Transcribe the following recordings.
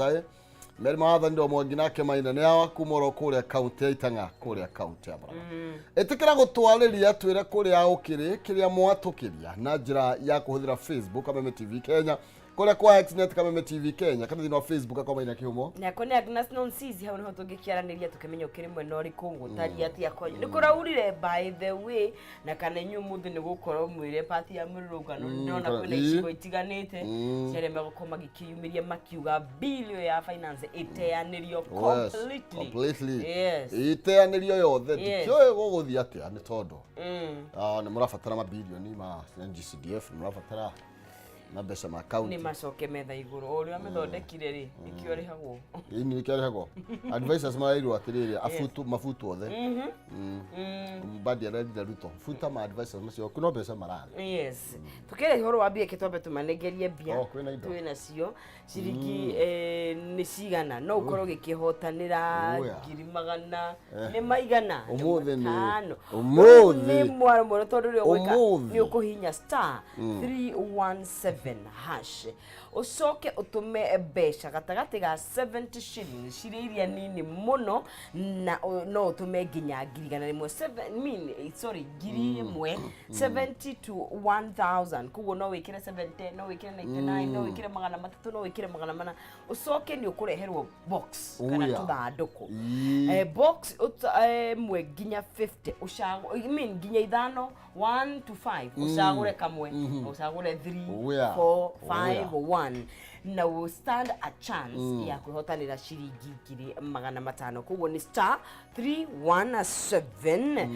tai Mary Mawatha ndo mwanginake maina ne awa kumoro kule county ya Itanga kule county ya Murang'a etikira gutwariria twire kule ya ukiri kiria mwatukiria na njira ya kuhuthira Facebook Kameme TV Kenya kule kwa Xnet Kameme TV Kenya kana thina Facebook kwa maina kihumo na kone Agnes Nonsizi hau niho tungikiaraniria tukimenya ukiri mwena uriku ngutari atia konyo nikuraurire by the way na kana nyu mundu ni gukorwo mwire party ya mirurugano ndona kwina icigo itiganite cereme gukoma gikiyumiria makiuga billion ya finance iteanirio completely yes iteanirio yothe tikyo guguthi atia ni tondu ni murafatara mabilioni ma NGCDF murafatara na mbeca ma account ni macoke metha iguru uri amethondekire ri ikio rihagwo ini ikio rihagwo advisors marairwo atiriri afutu mafutu othe mbadi arenda ruto futa ma advisors macio kuno mbeca marana yes tukire horo wambie kitombe tumanegerie bia twina cio ciringi ni cigana no ukorwo gikihotanira 100,000 ni maigana umuthi ni mwaro mwaro tondu rio gwika ni ukuhinya star 317 hash ucoke utume mbeca gatagati ga 70 shillings ciriria nini muno na no utume nginya ngirigana rimwe 70 to 1000 kugo no wikire 70 no wikire 99 no wikire 300 no wikire 400 ucoke ni ukureherwo box kana tuthanduku box mwe nginya 50 ucago nginya ithano 1 to 5 ucagure kamwe ucagure 3 4 5 1 na will stand a chance ya kuhotanira shiringi 500 kugo ni star 317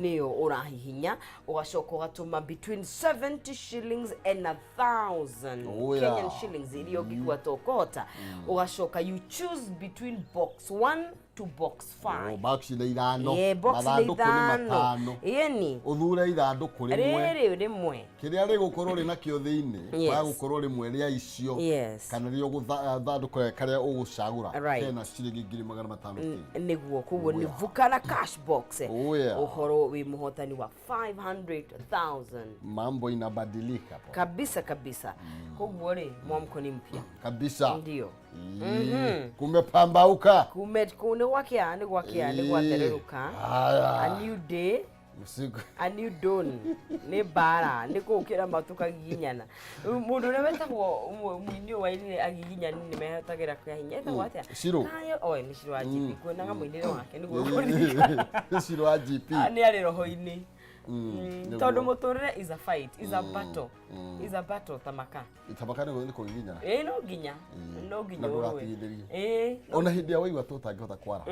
nio urahihinya ugacoka ugatuma between 70 shillings and 1,000 Kenyan shillings iliyo gikwa tokohota ugacoka you choose between box 1 to box 5 box ile ithano mathanduku ni matano yeni uthure ithanduku rimwe kiria rigukorwo ri nakio thiini wa gukorwo rimwe ria icio kana rio guthanduku karia ugucagura kena ciringi 500 niguo kuguo ni vukana cash box uhoro wi muhotani wa 500,000 mambo inabadilika kabisa kuguo ri mwamko ni mpya kabisa ndio kumepambauka ni gwakia ni gwathereruka a new day a new dawn ni bara ni kukira matuka giginyana mundu ne wetagwo mwini wa ile agiginya ni mehatagira kwa hinya etagwo atia Shiro ni Shiro wa GP kwena mwinire wake ni gwo Shiro wa GP ni ari roho-ini tondu muturire is a fight is a battle tamaka ni kugiginyana no nginya ona hindi ya waigwa tutangihota kwara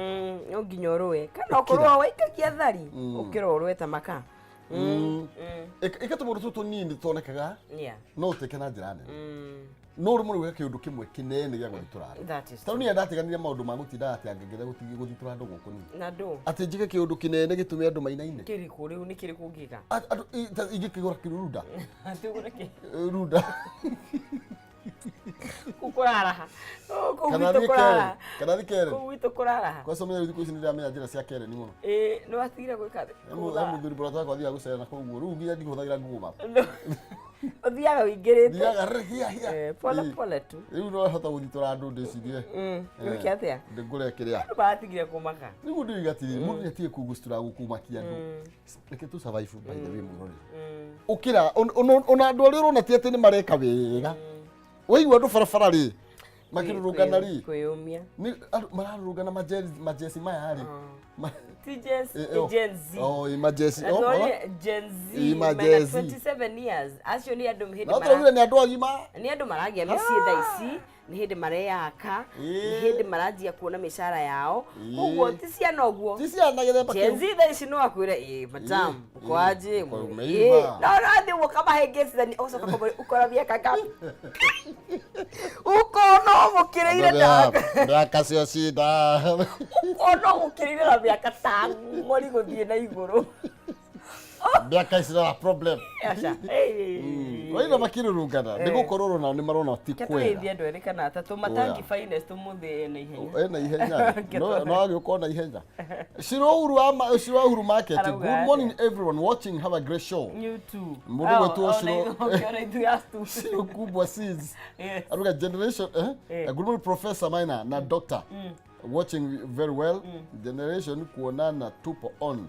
no nginya urwe kana okorwo waikakia thari ukirorwe tamaka ikatumuru tutu nini tonekaga no tekena njirane no rumuri weka kiundu kimwe kinene gya guthiturana tauni ya ndatiganire maundu ma gutinda ati angegere guthitura ndu guku ni na ndu ati njike kiundu kinene gitume andu mainaine kiriku riu ni kiriku ngiga ingikigura kirunda atugura ki runda ukuraraha kana thikere kuwitu kuraraha kwa somenya thikũ ici nĩndĩramenya njĩra cia kere ni muno no atigire gwika muthuri brother kwa thia gucera koguo riu nginya ndihuthagira Google Maps uthiaga wingirite thiaga hia pole tu riu no hota guthitura andu ndicirie wiki atia ndingure kiria batigire kumaka riu ndigatiri mundu netie kugustura gukumakia andu reke tu survive by the way murori ukira ona andu ari urona ti ati ni mareka wega weigwa andu barabara ri makirurugana ri kwiyumia ni mararugana majesi maya ri Gen Z. Emergency. Gen Z. 27 years. Acio ni andu mhindi mara. Ni andu agima. Ni andu maragia micii thaici. Ni hindi mareyaka. Ni hindi maranjia kuona mishara yao. Uguo ti ciana uguo. Ti ciana githemba kiu. Gen Z thaici no akwire madam kwaje. No ndi wo kama hengecithani ucoka komori ukora miaka ngapi. Ukono mukireire ndaka cio cida. Ukono mukireire na miaka ngori guthie na iguru miaka is not a problem. Acha waina makirurungana nĩ gũkorwo nao nĩ marona ti kwega Ketu ithia ndwere kana atatu matangi finest muthi na ihenya. Ena ihenya. No agĩũka na ihenya. Shirahuru Market. Good morning everyone watching. Have a great show. You too. Mũndũ gwĩtwo Shiro. Shiro kubwa seeds. Aruga generation good morning Professor Maina na Doctor. Watching very well. Generation kuonana tupo on.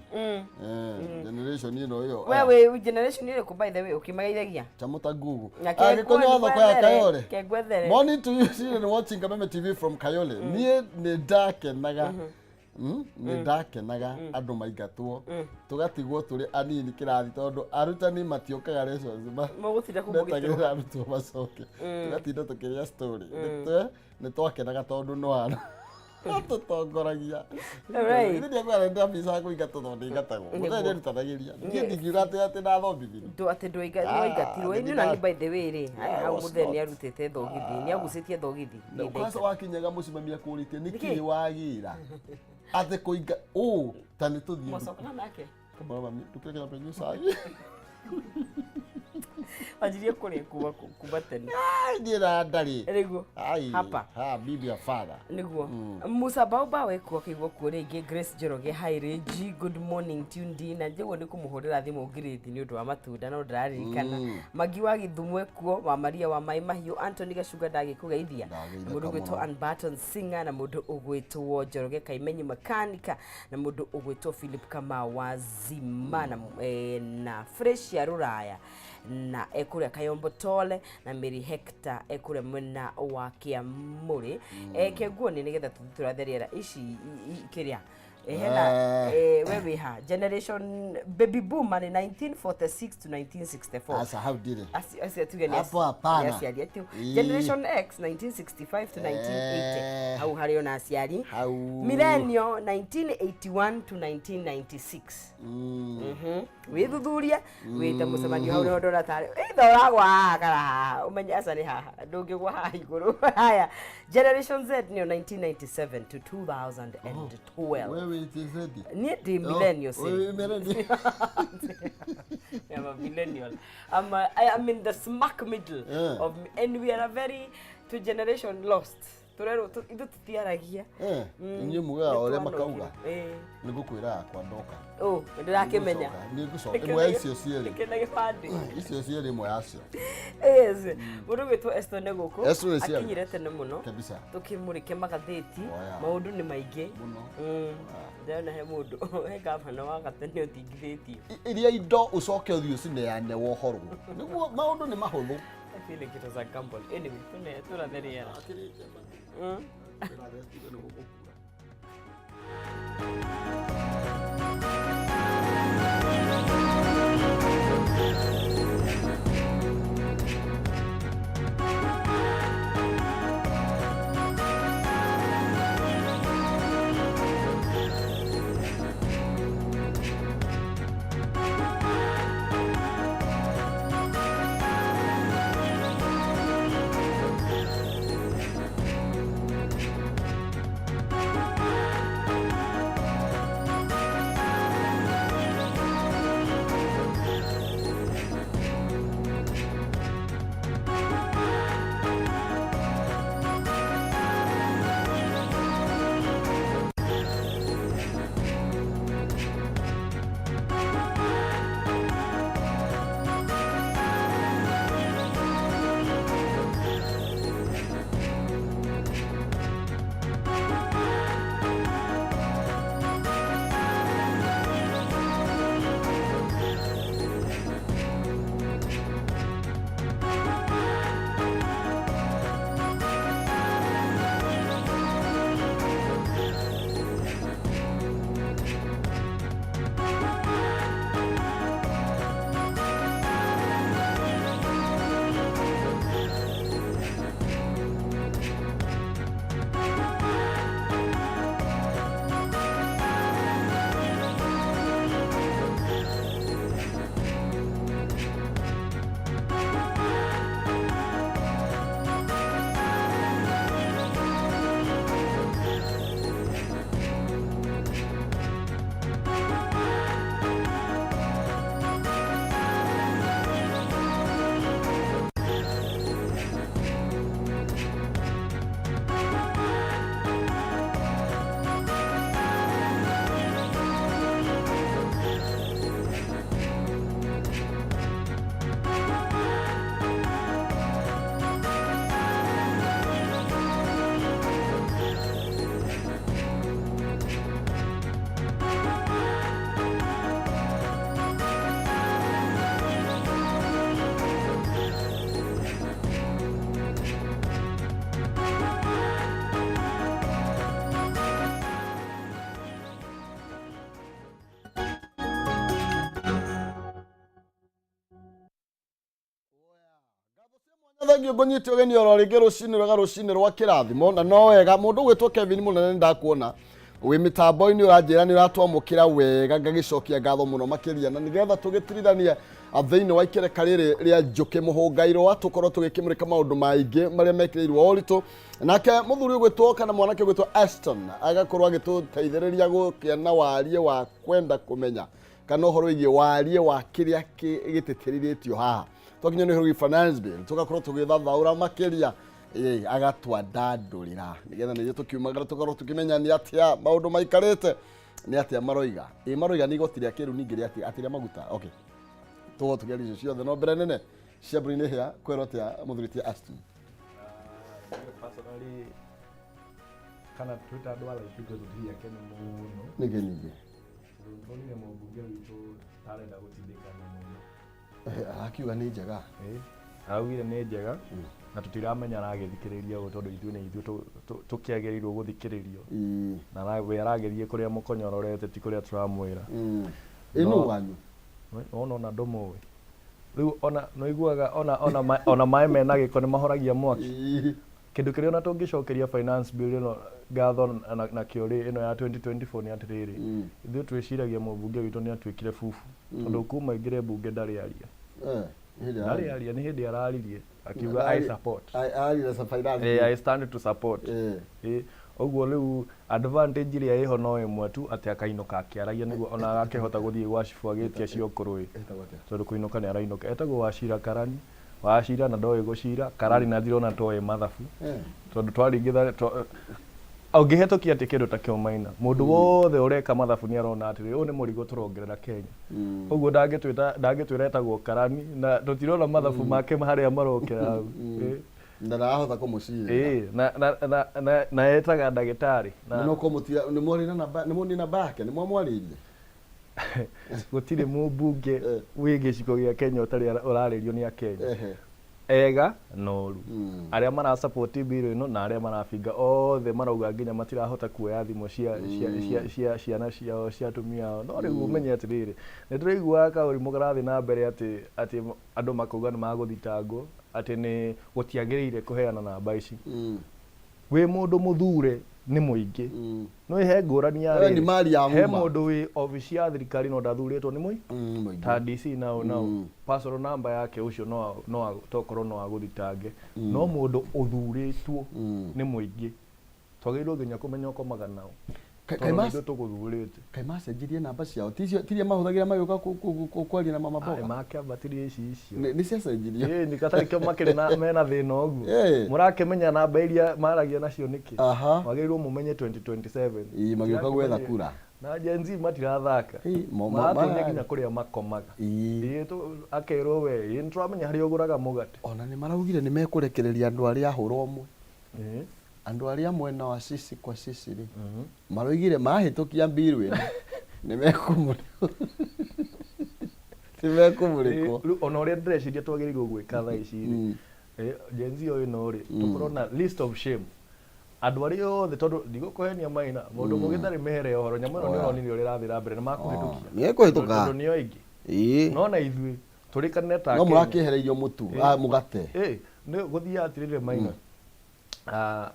Generation hiyo. Wewe generation ile ku by the way ukimageithagia. Chamuta Google. Agĩkonya thoko ya Kayole. Kegwethere. Morning to you children watching Kameme TV from Kayole. Niĩ nĩ ndakenaga. Nĩ ndakenaga andũ maingatwo. Tugatigwo tũrĩ anini kĩrathi tondũ arutani matiokaga lessons. Mũgũtinda kũmũgitĩra arutwo macoke. Tugatinda tũkĩria story. Nĩ twakenaga tondũ no ana. Tutongoragia. Right. Nĩ ngwara ndabisa kũingatwo tondũ ingatagwo. Mũthenya nĩrutanagĩria. Niĩ ndingiuga atĩ ndathomithia. Atĩ ndũingatirwo. Ĩno na by the way rĩ. Hau mũthenya nĩ arutĩte thogithi. Nĩ agucĩtie thogithi. Kwanza wakinyaga mũcimamia kũrĩtie nĩkĩ wagĩra. Atĩ kũinga ta nĩ tũthiĩ. Mwacokana nake. Kamara mami tupeleke na penyu sagi. Wajirie kũrĩa kuba tene. Njĩra ndarĩ. Nĩguo. Hapa. Bibi ya father. Nĩguo. Musa Bauba wekwo kĩgwo kuo rĩngĩ Grace Njoroge hi Regi good morning tuned in na njĩgwo nĩ kũmũhũrĩra thimũ ngirĩthi nĩ ũndũ wa matunda no ndĩraririkana. Magi wa Gĩthumo ekuo wa Maria wa Mai Mahiũ Anthony Gacuga ndagĩkũgeithia. Mũndũ ũgwĩtwo Unbutton Singer na mũndũ ũgwĩtwo Njoroge Kaimenyi Makanika na mũndũ ũgwĩtwo Philip Kamau wa Zima na Fresh Ruraya na ekuria Kayombo Tole na Mary Hector ekuria mwena wa Kiamuri keguo ni nigetha turatheriera ici kiria hena wewe ha generation baby boom ni 1946 to 1964 asa how did it asi atugeni hapo hapana asiari atu generation X 1965 to 1980 au hario na asiari millennial 1981 to 1996 withuthuria wita mucemanio hau ndo ratari thoragwa kara umenya asari haha ndungigwa haha iguru haya generation Z ni 1997 to 2012 wewe itizedi ni the millennial wewe millennial I'm a millennial I'm in the smack middle of and we are a very two generation lost turero ithu tutiaragia inyu muga ore makauga nigukwira kwa ndoka ndirakimenya nigucoka imwe icio cieri kena gibandi icio cieri imwe yacio mundu gwitwo Esther Neguku akinyire tene muno kabisa tukimurike magatheti maundu ni maingi ndana he mundu he gavana wa gatene utingithitio iria indo ucoke uthio cineane wohorwo niguo maundu ni mahuthu I feel like it was a gamble anyway turatheriera thengio ngonyite ogeni oro ringi rucini rwega rucini rwa kirathimo na no wega mundu gwitwo Kevin munene ndakuona wi mitambo-ini uranjira ni uratwamukira wega ngagicokia ngatho muno makiria na nigetha tugitirithania thiini wa ikereka riri ria Njuki Muhungairwa tukorwo tugikimurika maundu maingi maria mekirirwo oritu nake muthuri gwitwo kana mwanake gwitwo Aston agakorwo agituteithiriria gukiana warie wa kwenda kumenya kana uhoro wigi warie wa kiria gititiriritio haha twakinya ni huru finance bill tugakorwo tugithathaura makiria agatwa ndandurira nigetha nije tukiumagara tukorwo tukimenya ni atia maundu maikarite ni atia maroiga maroiga ni igoti ria kiru ningi ria atiria maguta okay tugo tugeria ciothe no mbere nene ciabrini hia kwero atia muthuriti Aston personally kana Twitter dwala ituko tutia kenu muno nigenije ndonire mubunge witu tarenda gutindika muno akiuga ni njega augire ni njega na tutiramenya aragithikiriria go tondu ithu ni ithu tukiagerirwo guthikiririo na nawe aragerie kuria mukonyororete ti kuria turamwira ino wanyu ona ndomowe riu ona no iguaga ona mai mena giko ni mahoragia mwaki kindu kiria ona tungicokeria finance bill ino ngatho na kiori ino ya 2024 ni atiriri ithu twiciragia mubunge witu ni atwikire fufu tondu kuma ingire bunge ndari aria ndari aria ni hindi araririe akiuga I support I stand to support oguo riu advantage ria iho no imwe tu ati akainuka akiaragia niguo ona agakihota guthie gwa cifu agitia ciokuru tondu kuinuka ni arainuka etagwo Wachira Karani Wachira na ndoe gucira Karani na ndirona toe mathabu tondu twaringitha ungihetokia ati kindu ta kio maina mundu wothe ureka mathabu ni arona ati riu ni murigo turongerera Kenya oguo ndangitwira etagwo Karani na tutirona mathabu make haria marokera ndarahotha kumucira na etaga ndagitari na no kumutia ni mwari na namba ni muni namba yake ni mwamwaririe gutire mubunge wigi ciko gia Kenya utari uraririo ni Kenya ega noru aria mara support bill ino na aria marabinga othe marauga nginya matirahota kuoya thimo cia tumia no riu umenye atiriri ni turaigua kauri mugarathi na mbere ati andu makuga ni maguthitangwo ati ni gutiagirire kuheana namba ici wi mundu muthure ni muingi no ihe ngurani ya he mundu wi office ya thirikari no ndathuritwo ni muingi ta DC nao personal number yake ucio no tokorwo no aguthitange no mundu uthuritwo ni muingi twagirwo nginya kumenya ukomaga nao kai macenjirie namba ciao tiria mahuthagira magioka kwaria na mama boga makiambatirie icio ni ciacenjirie ni katari kio makiri na mena thina ogu murakimenya namba iria maragia nacio niki wagirwo mumenye 2027 magioka gwetha kura na Gen Z matirathaka maratonye nginya kuria makomaga akerwo we nitramenya hari oguraga mugate ona ni maraugire ni mekurekereria andu aria ahurwo mwe andu aria mwena wa sisi kwa sisi ri maroigire mahitukia mbiru ino ni mekumuriko ona uria ndreciria twagirirwo gwika thaa ici Gen Z oyo no ri tukorwo na list of shame andu aria othe tondu ndigukuhenia maina mundu mugithari mehere ohoro nyamano ni onini uri rathira mbere ni makuhitukia ni ekuhituka tondu ni oingi no na ithui turikanne ta no murakihereirio mutu mugate ni guthia atirire maina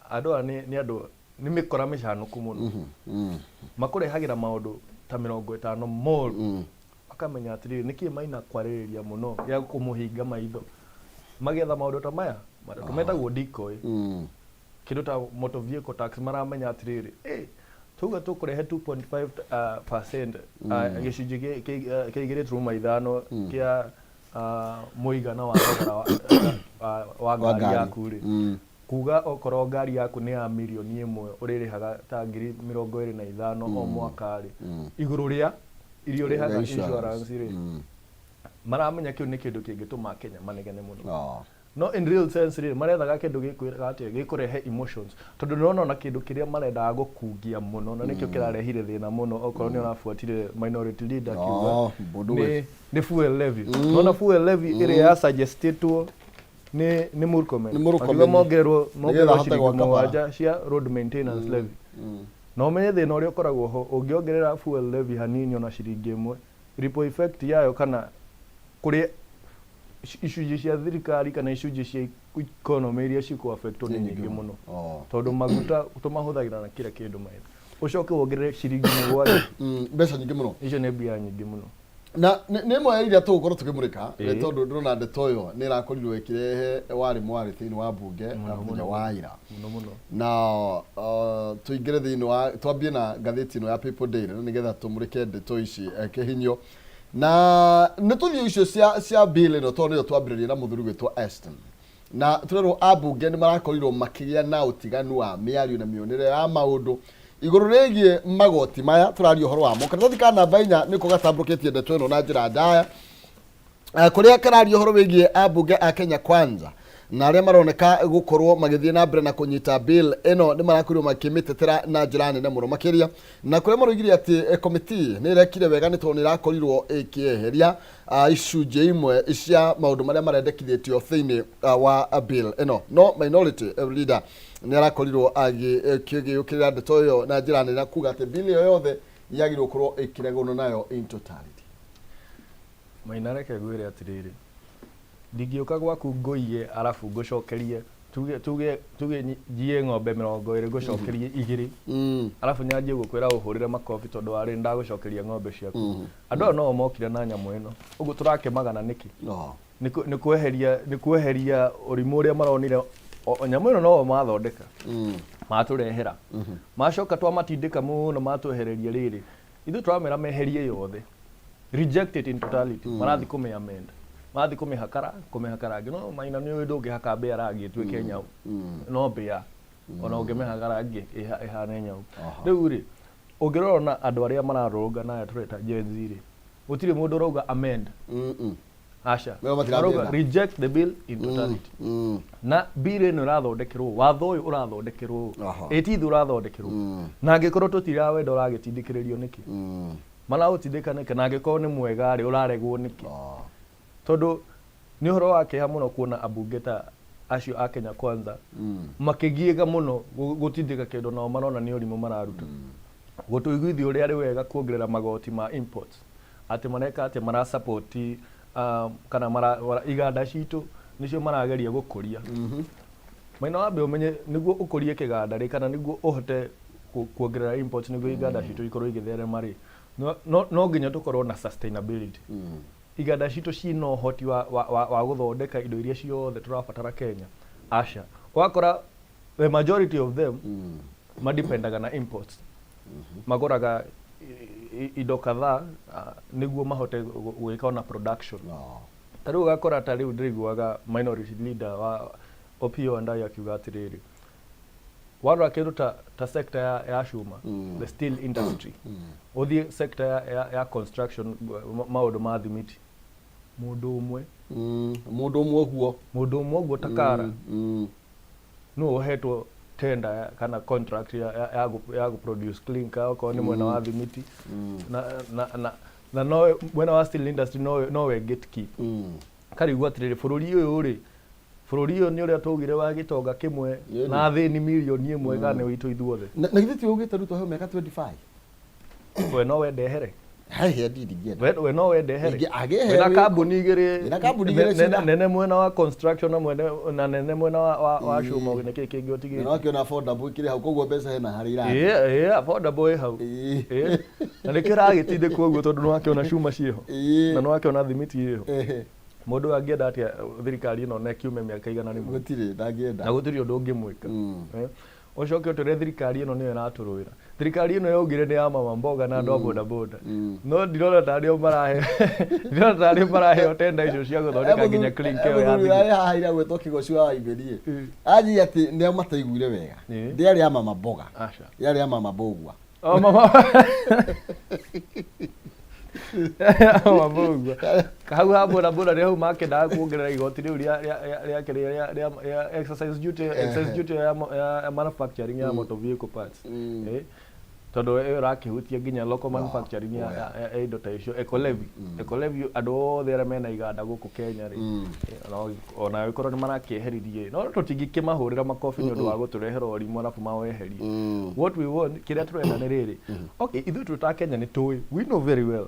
andu ni andu ni mikora micanuku muno makurehagira maundu ta 50 moru akamenya atiriri niki maina kwaririria muno ya kumuhinga maitho magetha maundu ta maya tumetagwo decoy kindu ta motor vehicle tax maramenya atiriri tuga tukurehe 2.5% gicunji kiigire turuma ithano kia muigana wa wa ngari yaku ri kuga okorwo ngari yaku ni ya milioni 1 uririhaga ta 25,000 o mwaka ri iguru ria irio rihaga insurance ri maramenya kiu ni kindu kingituma Kenya manegene muno no in real sense ri marethaga kindu gikwiraga ati gikurehe emotions tondu nona na kindu kiria marenda gukungia muno na nikio kirarehire thina muno okorwo ni urafuatire minority leader kiuga ni fuel levy nona fuel levy iri ya suggested ni Murkomen akiuga mongerwo ciringi mwaja cia road maintenance levy no menye thina uria ukoragwo ho ungiongerera fuel levy hanini ona ciringi 1 ripple effect yayo kana kuri icunji cia thirikari kana icunji cia economy iria ciku affect ni nyingi muno tondu maguta tumahuthagira na kila kindu mai ucoke wongerere ciringi mugwanja mbeca nyingi muno icio nĩ mbia nyingi muno na nĩ mwe iria tũgũkorwo tũkĩmũrĩka tondũ ndĩrona ndeto ĩyo nĩ ĩrakorirwo ĩkĩrehe warĩ thĩinĩ wa mbunge na mũthenya wa ira na tũingĩre thĩinĩ wa twambie na ngathĩti ĩno ya People Daily nĩgetha tũmũrĩke ndeto ici kĩhinyo na nĩ tũthiũ icio cia bill ĩno tondũ nĩyo twambĩrĩria na mũthuri gwĩtwo Eston na tũrerwo ambunge nĩ marakorirwo makĩgĩa na ũtiganu wa mĩario na mĩonere ya maũndũ iguru regie magoti maya turario horo wamo karatathi ka namba 4 niko gatambũrũkĩtie ndeto ĩno na njĩra ndaya kũrĩa karario horo wĩgie ambunge a Kenya Kwanza na arĩa maroneka gũkorwo magĩthiĩ na mbere na kũnyita bill ĩno nĩ marakorirwo makĩmĩtetera na njĩra nene mũno makĩria na kũrĩa maroigire atĩ committee nĩ ĩrekire wega nĩ tondũ nĩ ĩrakorirwo ĩkĩeheria icunjĩ imwe cia maũndũ marĩa marendekithĩtio thĩinĩ wa bill ĩno no minority leader nĩ arakorirwo agĩkĩgĩũkĩrĩra ndeto ĩyo na njĩra nene kuga atĩ bill ĩyo yothe yagĩrĩirwo gũkorwo ĩkĩregũnwo nayo in totality. Maina reke ngwĩre atĩrĩrĩ ndingĩũka gwaku ngũiye arabu ngũcokerie tuge njie ng'ombe 20 ngũcokerie 2 arabu nyanjie gũkwĩra ũhũrĩre makobi tondũ warĩ ndagũcokeria ng'ombe ciaku andũ no mokire na nyamũ ĩno ũguo tũrakĩmagana nĩkĩ nĩ kweheria ũrimũ ũrĩa maronire nyamũ ĩno no mathondeka matũrehera macoka twamatindĩka mũno matwehereria rĩrĩ ithuĩ tũramera meherie yothe reject it in totality marathi kũmĩamenda mathi kũmĩhaka rangi no Maina nĩ ũĩ ndũngĩhaka mbĩa rangi ĩtuĩke nyau no mbĩa ona ũngĩmĩhaka rangi ĩhane nyau rĩu rĩ ũngĩrora na andũ arĩa mararũrũngana aya tũreta Gen Z rĩ gũtirĩ mũndũ ũrauga amend aca marauga reject the bill in totality na bill ĩno ĩrathondekerwo watho ũyũ ũrathondekerwo ĩtithũ ũrathondekerwo na angĩkorwo tũtira wenda ũragĩtindĩkĩrĩrio nĩkĩ maraũtindĩka nĩkĩ na angĩkorwo nĩ mwega rĩ ũraregwo nĩkĩ tondu ni horo wake ha muno kuona abunge ta acio a Kenya Kwanza makigiega muno gutindika kindu nao marona ni ũrimũ mararuta gutuiguithio ũrĩa arĩ wega kuongerera magoti ma imports ati mareka ati mara support kana iganda citũ nicio marageria gũkũria Maina wambe umenye niguo ũkũrie kĩganda rĩ kana niguo ũhote kuongerera imports niguo iganda citũ ikorwo igĩtherema rĩ no nginya tũkorwo na sustainability iganda citũ ciĩna ũhoti wa gũthondeka indo iria ciothe tũrabatara Kenya aca wakora the majority of them madependaga na imports magũraga indo kadhaa nĩguo mahote gwĩka na production tarĩu ũgakora ta rĩu ndĩriguaga minority leader wa Opiyo Wandayi akiuga atĩrĩrĩ warora kĩndũ ta sector ya cuma the steel industry ũthiĩ sector ya construction maũndũ ma thimiti mundu umwe guo takara no uhetwo tender kana contract ya produce clinker ko ni mwena wa thimiti na no mwena wa steel industry no we gatekeep karigwa atiriri bururi uyu ni uria tugire wa gitonga kimwe na thini milioni imwe gane witu ithuothe na githiti ugite ruto he miaka 25 we no wende here Hai ndidi we no wende here na kambuni igire nene mwena wa construction na nene mwena wa cuma niki kingi utigire no akiona affordable kire hau koguo mbeca hena hari ira affordable hau na nikiragitinde koguo tondu no akiona cuma ciho na no akiona thimiti iho mundu angienda atia thirikari ĩno na kiume miaka igana rimwe gutire ndangĩenda na gutiri undu ũngĩmwĩka ucoke ũtũre thirikari ĩno nĩyo ĩratũrũĩra thirikari ĩno yaugire nĩ ya mama mboga na andũ a boda boda no ndirona tarĩ maraheo tenda icio cia gũthondeka nginya clinker ĩyo ya thirikari haira gwĩtwo kĩgoci wa Iberie anji atĩ nĩ mataiguire wega ndiarĩ ya mama mboga yarĩ ya mama mbogwa mabugwa kahau ha boda boda rĩu makendaga kuongerera igoti rĩu rĩa excise duty ya manufacturing ya motor vehicle parts tondu ĩrakihutia nginya local manufacturing ya indo ta icio eco levy andũ othe arĩa mena iganda gũkũ Kenya rĩ ona gĩkorwo nĩ marakĩeheririe no tũtingĩkĩmahũrĩra makobi nĩ ũndũ wa gũtũrehera ũrimũ arabu maweherie what we want kĩrĩa tũrenda nĩ rĩrĩ okay ithuĩ tũta Kenya nĩ tũĩ we know very well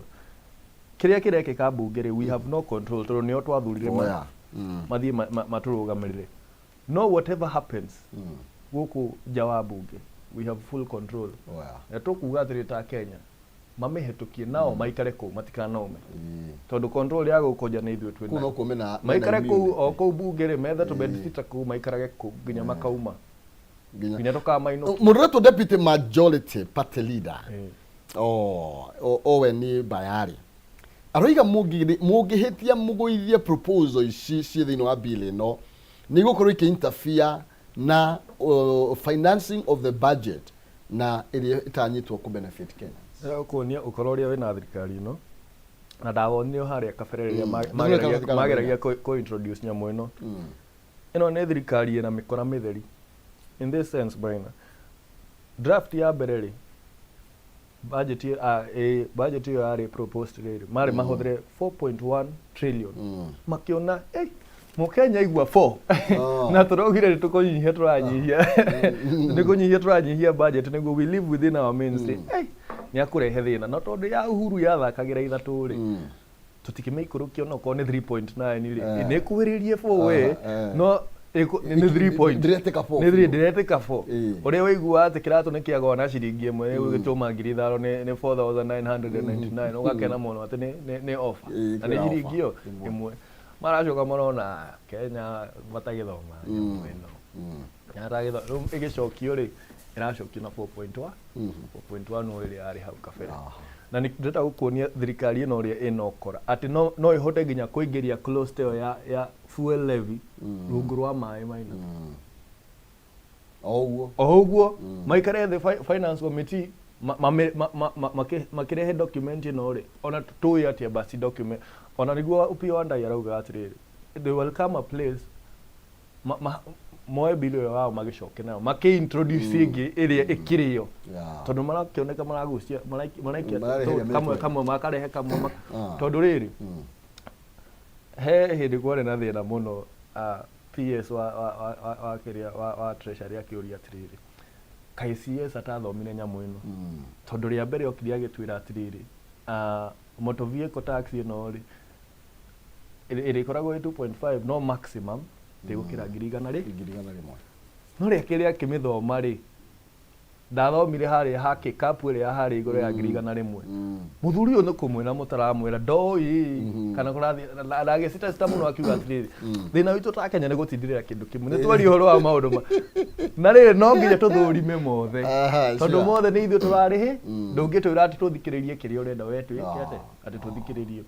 kiria kirekika mbunge ri we have no control tondu nio twathurire mathiĩ matũrũgamĩrĩre no whatever happens guku jawabunge we have full control na tukuga atiri ta Kenya mamehetukie nao maikare ku matikanaume tondu control ya gukoja na ithuĩ twina kuno kumena maikare ku o ku bunge ri metha to bedsit ku maikarage ku ginya makauma ginya toka maino Muriretu deputy majority party leader Owen Bayari aroiga mugihitia muguithie proposal ici cie thiini wa bill ino ni gukorwo interfere na financing of the budget na iria itanyitwo ku benefit Kenya kuonia ukoro uria wina thirikari ino na ndawonio haria kabereria mageragia ko introduce nyamu ino ino ni thirikari ina mikora mitheri in this sense braina draft ya bereri budget yo ari proposed riri mari mahuthire 4.1 trillion makiona Mukenya igwa 4 na turogire tukunyihia turanyihia budget niguo we live within our means ni akurehe thina no tondu ya Uhuru yathakagira ithatu ri tutikimikurukia no ko ni 3.9 ri ni kuhiririe 4 we no ni 3 ni diretika 4 uria waigua ati kiratu ni kiagwa na ciringi imwe gugituma ngiri itharo ni 4999 ugakena muno ati ni offer na ni ciringi yo imwe maracoka marona Kenya matagithoma nyamũ ĩno yaragithoma igicokio ri iracokio na 4.1 4.1 no iri ari hau kabere na ni ndĩrenda gũkuonia thirikari ĩno ũrĩa ĩnokora atĩ no ihote nginya kũingĩria close ĩyo ya fuel levy rungu rwa maĩ maina oguo maikare the finance committee makirehe document ĩno ri ona tũĩ atĩ basi document ona niguo Upio Wandai arauga atiriri they will come a place moe bill yo wao magicoke nayo introduce ingi iria ikirio tondu marakioneka maragucia maraikia kamwe makarehe kamwe tondu riri he hindi kware na thina muno PS wa kiria wa treasury akiuria atiriri KCS atathomire nyamu ino tondu ria mbere okiria gitwira atiriri motor vehicle tax ino ri iri koragwo 2.5 no maximum ndigukira ngirigana ri no ria kiria kimithoma ri ndathomire hari haki kapu ria hari iguru ya ngirigana rimwe muthuri uyu nukumwira mutaramwira ndoi kana kurathi ndage sita muno akiuga atiriri thina witu ta Kenya ni gutindirira kindu kimwe ni twari horo wa maundu na riri no nginya tuthurime mothe tondu mothe ni ithu turarihi ndungitwira ati tuthikiririe kiria urenda wetu ikete ati tuthikiririe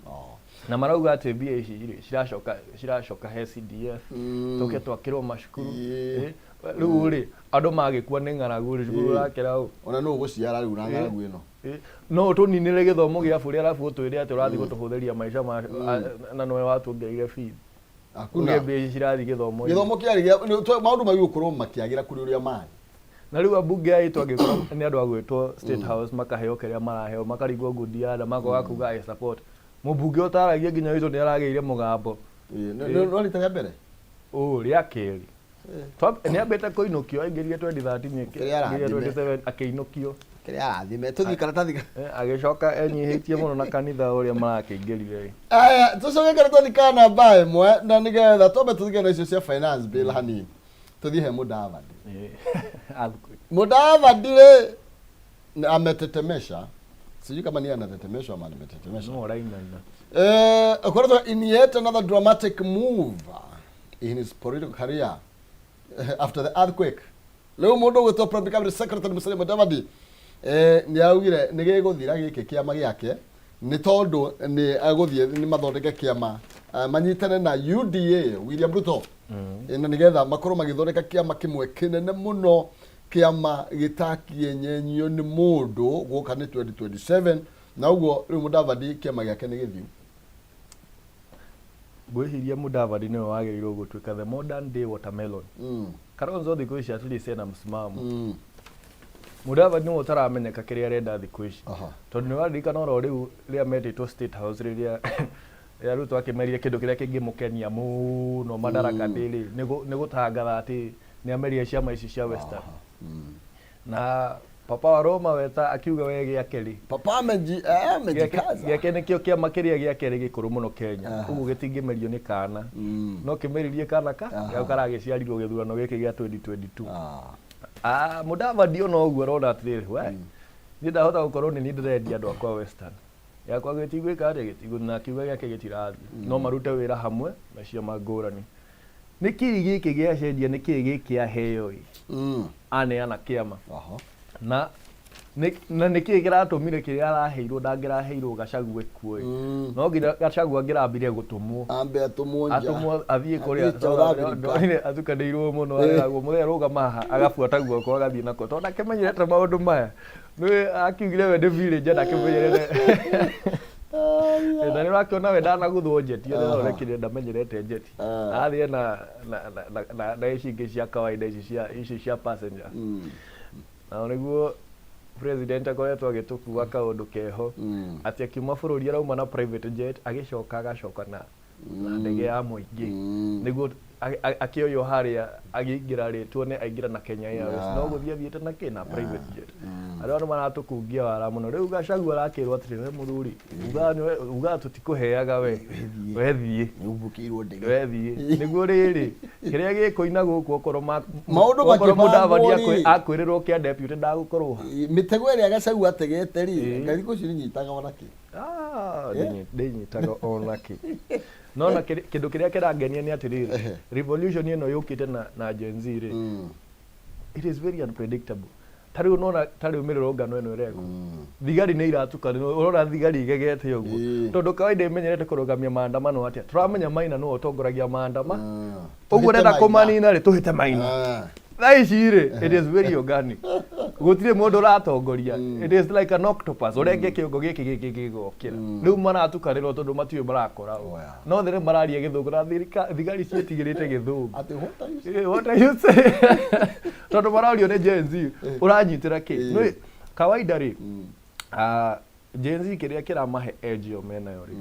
na marauga ati mbia ici ciracoka he CDF tuke twakirwo mashukuru riu ri andu magikua ni ng'aragu ri cukuru rakira u ona no guciara riu na ng'aragu ino no tuninire githomo gia buri arabu utwire ati urathi gutuhuthiria maisha na noe watungeire feed akuna mbia cirathi githomo kiari maundu magigukorwo makiagira kuri uria mari na riu abunge aitu agikorwo ni andu agwitwo State House makaheo kiria maraheo makarigwo ngudi ya makoga kuga I support mubunge utaragia nginya witu ni arageire mugambo no rita ya mbere ria keri ni ambete kuinukio aingirie 2013 ngiria 27 akeinukio kiria arathime tuthi karatathi agicoka enyihitie muno na kanitha uria marakeingirire tucoke karatathi kana mbae mwe na nigetha tobe tuthige na icio cia finance bill hani tuthi he Mudavadi ri ametetemesha sijui kama ni anatetemesha ama ametetemesha no raina in yet another dramatic move in his political career after the earthquake leo mundu gwitwo public cabinet secretary Musalia Mudavadi ni augire ni giguthira giki kiama giake ni tondu ni aguthie ni mathondeke kiama manyitane na UDA William Ruto na nigetha makorwo magithondeka kiama kimwe kinene muno kiama gitakienyenyio ni mundu guka ni 2027 na uguo riu Mudavadi kiama giake ni githiu gwihiria Mudavadi ni wagirirwo gutwika the modern day watermelon Kalonzo thikũ ici atiri na msimamo Mudavadi ni utaramenyeka kiria arenda thikũ ici tondu ni waririkana oro riu ria metitwo State House riria ya Ruto akimeria kindu kiria kingimukenia muno Madaraka Day ni gutangatha ati ni ameria ciama ici cia Western na papa wa Roma weta akiuga we giake papa amejikaza giake nikio kia makiria giake gikuru muno Kenya ugu gitingimerio ni kana no kimeririe kana ya karagiciarirwo githurano giki gia 2022 Mudavadi ono uguo rona atiriri we ni ndahota gukorwo ni ndirendia andu akwa Western yakwa gitigwika ari gitiguna kiuga giake gitirathi no marute wira hamwe macio mangurani niki giki gia cendia niki giki aheo aneana kiama na niki kiratumire kiria araheirwo ndangiraheirwo Gachagua kuoi no ngira Gachagua ngirambire gutumwo atumwo athie kuria atukanirwo muno agwo muthenya rugama agabuata guoko agathie nako tondu ndakimenyerete maundu maya ni akiugire we ndivire ndakimenyerete na nä rakiona we ndanaguthwo njeti othe orekire ndamenyerete njeti athie na ici ingä cia kawaida ici cia passenger na niguo president akoretwo agitukuga kaundu keho ati akiuma bururi arauma na private jet agacoka na ndege ya muingi niguo akioyo haria agiingira ritwo ne aingira na Kenya Airways no guthia thiete na kina private jet aria maratukungia wara muno riu Gachagua arakirwo atiri we muthuri uga tutikuheaga we thie ubukirwo ndege we thie niguo riri kiria gikuina guku okoro maundu makimavadi akwirirwo kia deputy ndagukorwo mitego iria Gachagua ategete ri ngariko cinyitaga onaki ndinyitaga onaki no kindu kiria kirangenia ni atiriri revolution ino yukite na Gen Z ri it is very unpredictable tari unona tari umiriro ngano ino irego thigari ni iratukana urona thigari igegete uguo tondu kawaida imenyerete kurugamia maandamano atia turamenya Maina no otongoragia maandamano uguo renda kumanina ri tuhite Maina Thaiciri, it is very organic. Gutire mundu ratongoria. It is like an octopus. Urenge kiungo giki gigokira. Riu maratukanirwo tondu matiwe marakora. No there mararia githungu na thigari cietigirite githungu. Ati what are you saying? Tondu marario ni Gen Z. Uranyitira ki? No kawaida ri. Gen Z kiria kiramahe edge yo mena yo ri.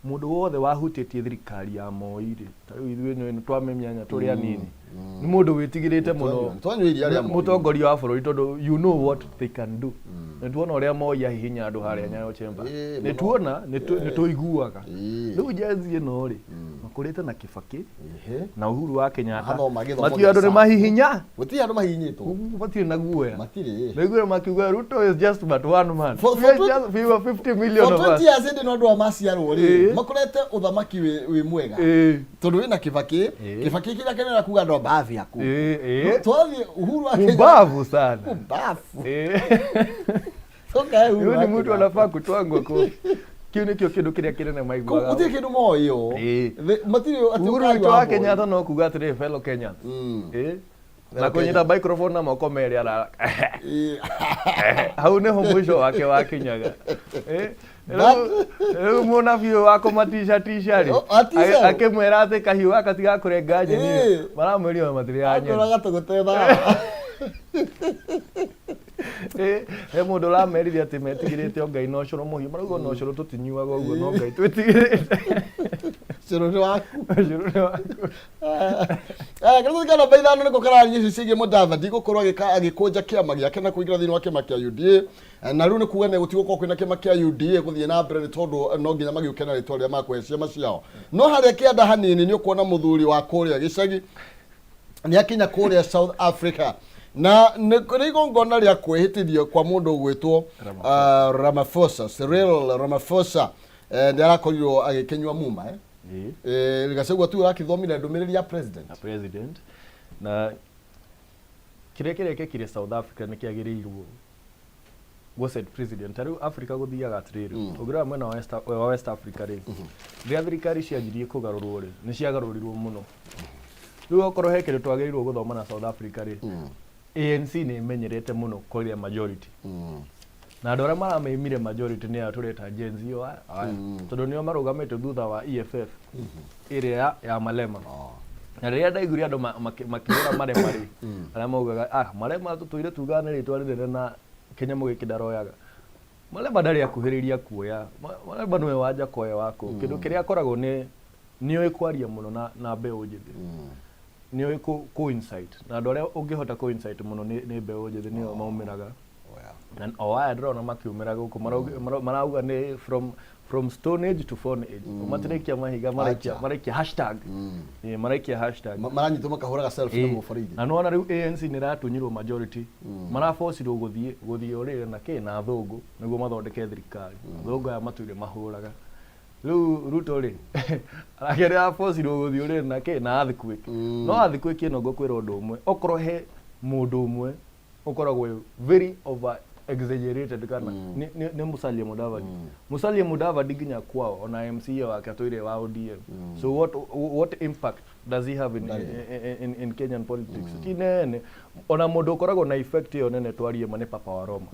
Mundu wothe wahutitie thirikari ya Moi ri. Tariu ithuĩ no twamemyanya turi anini. Ni mundu witigirite muno mutongoria wa bururi tondu you know what they can do nituona uria moya hihinya andu haria Nyayo Chamber nituona nituiguaga riu Gen Z no ri makurite na Kibaki na Uhuru wa Kenyatta mati andu ni mahihinya guti andu mahihinyitwo mati na guoya matire niguo makiuga Ruto is just but one man for 50 million of us for 20 years ndi no andu amaciarwo ri makurete uthamaki wi mwega tondu wina Kibaki kira kenera kuga ndo baadhi yaku twathi Uhuru wa Kenya mbavu sana mbavu soka huyu ni mtu anafaa kutwangwa kwa kiu nikio kindu kiria kirene maigwa uti kindu moyo matire Uhuru wa Kenyatta no kuga atire fellow Kenya na kunyita microphone na moko meri ara hau neho mwisho wake wa kinyaga muna biyo wako matisha tishari akemwera ate kahiu akatiga kurenga nyeni maramwerio matire anya akora gatuguteba mundu ramerithia ati metigirite Ngai no curo muhiu marauga no curo tutinyuaga uguo no Ngai twetigirite curo ni waku kana baithano niko karari ici cigie Mudavadi gukorwo agikunja kiama giake na kuingira thini wa kiama kia UDA na riu ni kuga ne gutigwo kwina kiama kia UDA guthie na mbere tondu no nginya magiukena ritwa ria makwehcia maciao no haria kianda hanini ni ukuona muthuri wa kuria gicagi ni akinya kuria South Africa na niko ngona ria kwehitithio kwa mundu gwitwo Ramaphosa Cyril Ramaphosa ndi arakorirwo agikenywa muma Gachagua tu arakithomira ndumiriri ya president na kiria kire South Africa ni kiagirirwo was president ariu Africa guthiaga atiriri ugira mwena wa West Africa ri ria thirikari cianjirie kugarurwo ri ni ciagarurirwo muno riu okorwo he kindu twagirirwo guthoma na South Africa ri ANC ni imenyerete muno kuria majority na andu aria maramemire majority ni atureta Gen Z tondu nio marugamite thutha wa EFF iria ya Malema na riria ndaiguria andu makirora marema ri aria maugaga marema tutuire tugane ritwa rinene na Kenya mugikidaroyaga Malema ndari akuhiriria kuoya Malema niwe wanja koya wako kindu kiria akoragwo ni oikwaria muno na mbeu njithi ni oiku insight na andu aria ungihota ku insight muno ni mbeu njithi nio maumiraga na o aya ndĩrona makiumĩra gũkũ marauga nĩ from stone age to phone age matĩrĩkia mahiga maraikia hashtag maraikia hashtag maranyitwo makahũraga selfie na mũbarĩthi na nona rĩu ANC nĩ ratunyirwo majority maraforcirwo gũthiĩ ũrĩrĩ na kĩ na thũngũ nĩguo mathondeke thirikari thũngũ aya matuire mahũraga rĩu Ruto rĩ arageria aforcirwo gũthiĩ ũrĩrĩ na kĩ na athikuĩki no athikuĩki ĩno ngũkwĩra ũndũ ũmwe okorwo he mũndũ ũmwe ũkoragwo very over exaggerated kana ni Musalia Mudavadi Musalia Mudavadi nginya kwao ona MCA wake atũire wa ODM so what impact does he have in Kenyan politics kinene ona mũndũ ũkoragwo na effect yo nene twarie mane Papa wa Roma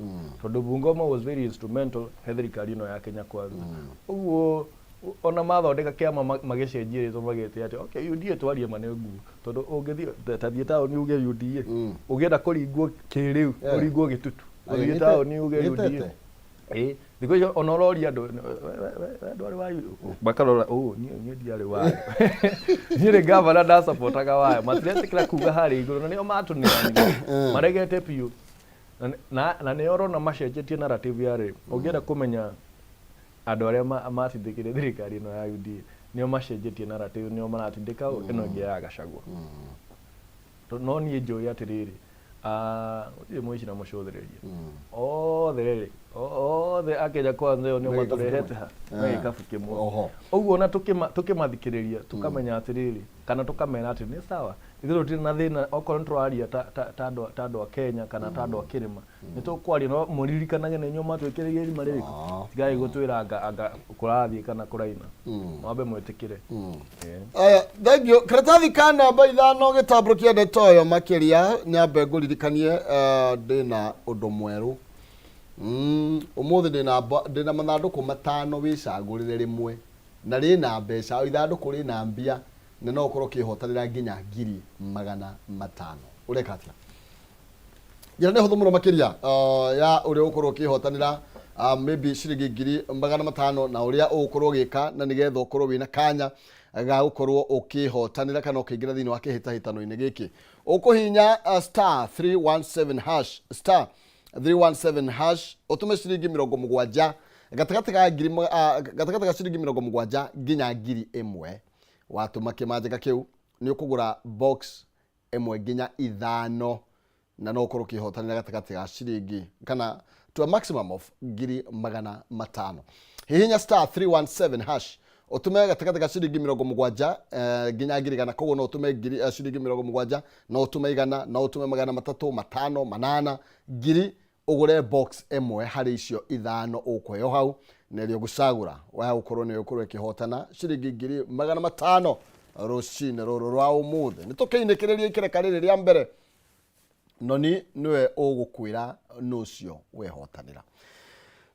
tondũ Bungoma was very instrumental thirikari ino ya Kenya kwanza ũguo ona mathondeka kĩama magĩcenjia rĩtwa magĩte atĩ okay UDA twarie mane nguo tondũ ũngĩthiĩ tathiĩ taũni uge UDA ũngĩenda kũringwo kĩrĩu ũringwo gĩtutu ũthiĩ taũni uge UDA thikũ icio ona ũroria andũ ndwarĩ wa makarora niĩ ndiarĩ wayo niĩ rĩ gavana ndasapotaga wayo matiretĩkĩra kuga harĩ igũrũ na nĩo matũneanire maregete biũ na nĩo ũrona macenjetie narrative yarĩ ũngĩenda kũmenya andũ arĩa matindĩkĩre thirikari ĩno ya UDA nĩo macenjetie narrative nĩo maratindĩka ĩno ĩngĩ ya Gachagua no niĩ njũĩ atĩrĩrĩ gũtirĩ mũici na mũcũthĩrĩria othe Akenya kwanza ĩyo nĩo matũrehete ha na gĩkabũ kĩmwe ũguo ona tũkĩmathikĩrĩria tũkamenya atĩrĩrĩ kana tũkamera atĩ nĩ sawa ithuĩ tũtirĩ na thĩna okorwo nĩtũraria ta andũ a Kenya kana ta andũ a kĩrĩma nĩtũkwaria no mũririkanage nĩ inyuĩ matwĩkĩrĩire irima rĩrĩkũ tigai gũtwĩra anga kũrathiĩ kana kũraina mwambe mwĩtĩkĩre thank you karatathi ka namba 5 gĩtambũrũkia ndeto ĩyo makĩria nyambe ngũririkanie ndĩna ũndũ mwerũ ũmũthĩ ndĩna mathandũkũ 5 wĩcagũrĩre rĩmwe na rĩna mbeca ithandũkũ rĩna mbia na no ũkorwo kĩhotanĩra nginya 500,000 ũreka atĩa njĩra nĩ hũthũ mũno makĩria ya ũrĩa ũkorwo kĩhotanĩra maybe ciringi 500,000 na ũrĩa ũgũkorwo gĩka na nĩgetha ũkorwo wĩna kanya ga gũkorwo ũkĩhotanĩra kana ũkĩingĩra thĩinĩ wa kĩhĩtahĩtano-inĩ gĩkĩ ũkũhinya star 317 hash star 317 hash ũtũme ciringi 70 gatagatĩ ga ciringi 70 nginya 1,000 watũma kĩmanjĩka kĩu nĩ ũkũgũra box 1 nginya 5 na no ũkorwo ũkĩhotanĩra gatagatĩ ga ciringi kana to a maximum of 500,000 hihinya star 317 hash ũtũme gatagatĩ ga ciringi 70 nginya 1,000 koguo no ũtũme ciringi 70 no ũtũme 100 no ũtũme 300 5 8 1,000 ũgũre box 1 harĩ icio 5 ũkũheo hau neryo gũcagũra wa gũkorwo nĩ ũkorwo ĩkĩhotana ciringi 500,000 rũcinĩ rũrũ rwa ũmũthĩ nĩ tũkĩinĩkĩrĩria ikereka rĩrĩ rĩa mbere noni niwe ũgũkwĩra nũcio wehotanĩra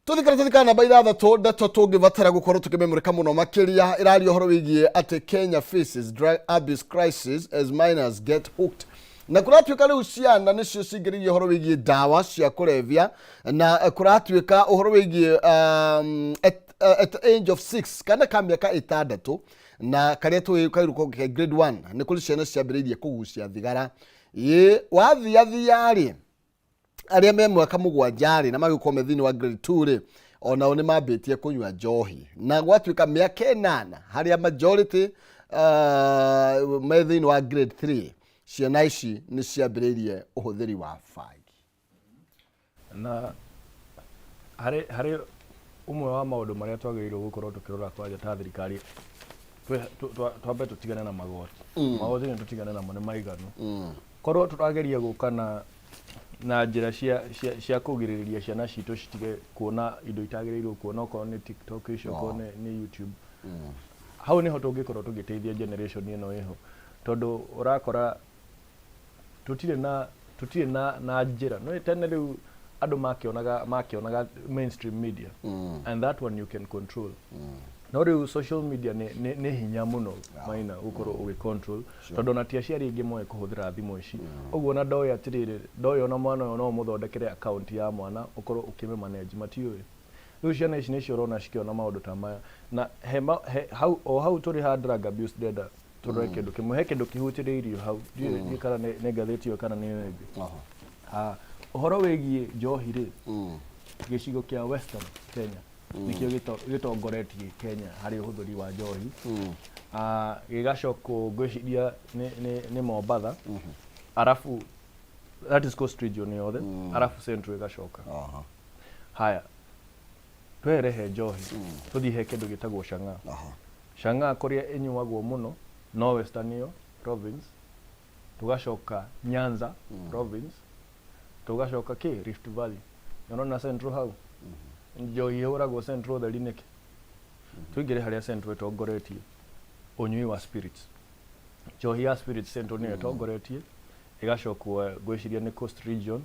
tũthikana namba 6 ndeto tũngĩbatara gũkorwo tũkĩmemũrĩka mũno makĩria ĩraria ũhoro wĩgiĩ atĩ Kenya faces drug abuse crisis as minors get hooked na kũratuĩka rĩu ciana nĩcio cingĩrĩirie ũhoro wĩgiĩ ndawa cia kũrebia na kũratuĩka ũhoro wĩgiĩ at the age of 6 kana ka mĩaka 6 na karĩa tũkairũka grade 1 nĩ kũrĩ ciana ciambĩrĩirie kũgucia thigara wathiathiarĩ arĩa me mwaka 7 na magĩkorwo me thĩinĩ wa grade 2 onao nĩ mambĩtie kũnyua njohi na gwatuĩka mĩaka 8 harĩa majority me thĩinĩ wa grade 3 ciana ici nĩ ciambĩrĩirie ũhũthĩri wa bangi na harĩ umwe wa maũndũ marĩa twagĩrĩirwo gũkorwo tũkĩrora kwanja ta thirikari twambe tũtigane na magoti magoti nĩ tũtigane namo nĩ maiganu korwo tũrageria gũka na njĩra cia kũgirĩrĩria ciana citũ citige kuona indo itagĩrĩirwo kuona okorwo nĩ TikTok icio okorwo nĩ YouTube hau nĩho tũngĩkorwo tũgĩteithia generation ĩno ĩho tondũ ũrakora tutirĩ na njĩra no tene rĩu andũ makĩonaga mainstream media and that one you can control no rĩu social media nĩ hinya mũno maina gũkorwo ũgĩcontrol tondũ na ti aciari aingĩ moĩ kũhũthĩra thimũ ici ũguo na ndoĩ atĩrĩrĩ ndoĩ ona mwana ũyũ no mũthondekere account ya mwana ũkorwo ũkĩmĩmanage matiũĩ rĩu ciana ici nĩcio ũrona cikĩona maũndũ ta maya na hau tũrĩ ha drug abuse ndenda tũrore kĩndũ kĩmwe he kĩndũ kĩhutĩrĩirio hau ndiĩ kana nĩ ngathĩti ĩyo kana nĩ ĩngĩ Uhoro wigie njohi ri gicigo kia Western Kenya nikio gitongoretie Kenya hari uhuthuri wa njohi gigacoko ngwiciria ni Mombasa arafu that is Coast Region yothe arafu Central igacoka haya twerehe njohi tuthihe kindu gitagwo Chang'aa Chang'aa kuria inyuagwo muno no Western yo province tugacoka Nyanza province tugacoka Rift Valley na Central hau njohi huragwo Central the lineke tuingire haria Central tongoretie unyui wa spirits njohi ya spirits Central ni tongoretie igacokwo gwiciria ni Coast Region